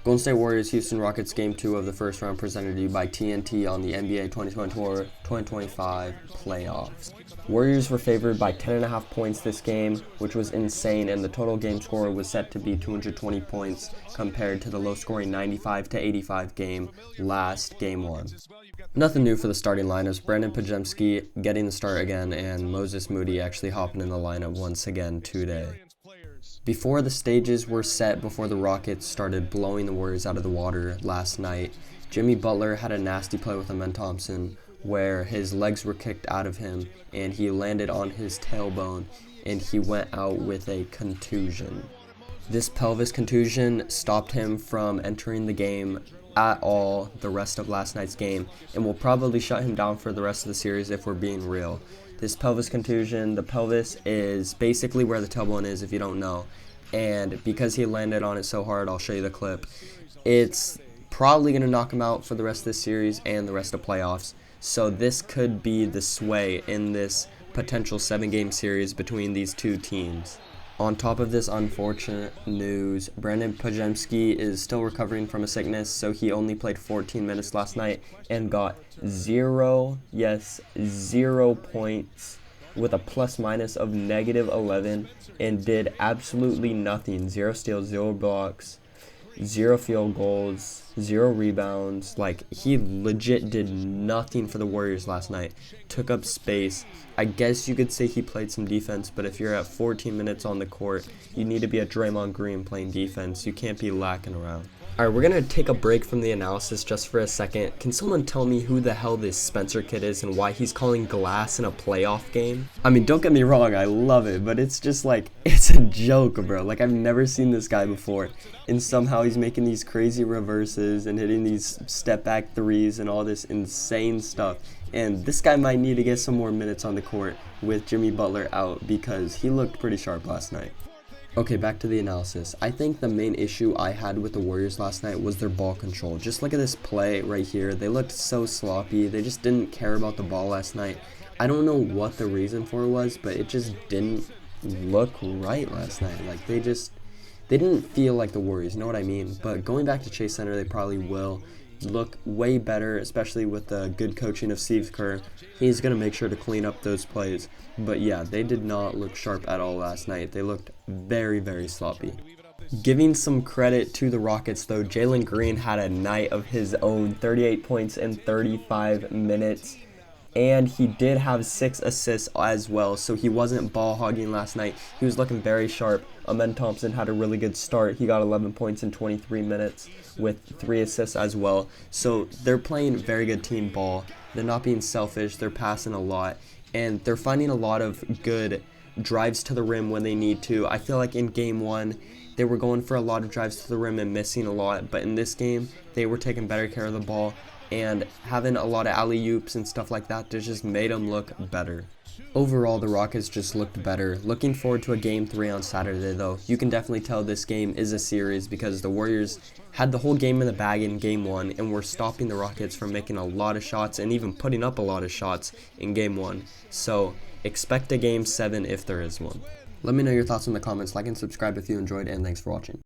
Golden State Warriors Houston Rockets Game 2 of the first round presented to you by TNT on the NBA 2024-2025 playoffs. Warriors were favored by 10.5 points this game, which was insane, and the total game score was set to be 220 points compared to the low-scoring 95-85 game last Game 1. Nothing new for the starting lineups. Brandin Podziemski getting the start again, and Moses Moody actually hopping in the lineup once again today. Before the stages were set before the Rockets started blowing the Warriors out of the water last night, Jimmy Butler had a nasty play with Amen Thompson where his legs were kicked out of him and he landed on his tailbone and he went out with a contusion. This pelvis contusion stopped him from entering the game at all the rest of last night's game and will probably shut him down for the rest of the series if we're being real. This pelvis contusion, the pelvis is basically where the tailbone is if you don't know, and because he landed on it so hard, I'll show you the clip, it's probably going to knock him out for the rest of the series and the rest of playoffs. So this could be the sway in this potential 7-game series between these two teams. On top of this unfortunate news, Brandin Podziemski is still recovering from a sickness, so he only played 14 minutes last night and got 0 points with a plus-minus of -11 and did absolutely nothing. 0 steals, 0 blocks, 0 field goals, 0 rebounds. Like, he legit did nothing for the Warriors last night. Took up space. I guess you could say he played some defense, but if you're at 14 minutes on the court, you need to be a Draymond Green playing defense. You can't be lacking around. Alright, we're going to take a break from the analysis just for a second. Can someone tell me who the hell this Spencer kid is and why he's calling glass in a playoff game? I mean, don't get me wrong, I love it, but it's just like, it's a joke, bro. Like, I've never seen this guy before, and somehow he's making these crazy reverses and hitting these step-back threes and all this insane stuff. And this guy might need to get some more minutes on the court with Jimmy Butler out because he looked pretty sharp last night. Okay, back to the analysis. I think the main issue I had with the Warriors last night was their ball control. Just look at this play right here. They looked so sloppy. They just didn't care about the ball last night. I don't know what the reason for it was, but it just didn't look right last night. Like, they didn't feel like the Warriors, you know what I mean? But going back to Chase Center, they probably will look way better, especially with the good coaching of Steve Kerr. He's going to make sure to clean up those plays. But yeah, they did not look sharp at all last night. They looked very, very sloppy. Giving some credit to the Rockets though, Jalen Green had a night of his own, 38 points in 35 minutes. And he did have 6 assists as well, so he wasn't ball hogging last night. He was looking very sharp. Amen Thompson had a really good start. He got 11 points in 23 minutes with 3 assists as well. So they're playing very good team ball. They're not being selfish. They're passing a lot. And they're finding a lot of good drives to the rim when they need to. I feel like in Game 1, they were going for a lot of drives to the rim and missing a lot. But in this game, they were taking better care of the ball and having a lot of alley-oops and stuff like that just made them look better. Overall, the Rockets just looked better. Looking forward to a Game 3 on Saturday, though. You can definitely tell this game is a series because the Warriors had the whole game in the bag in Game 1 and were stopping the Rockets from making a lot of shots and even putting up a lot of shots in Game 1. So, expect a Game 7 if there is one. Let me know your thoughts in the comments, like and subscribe if you enjoyed, and thanks for watching.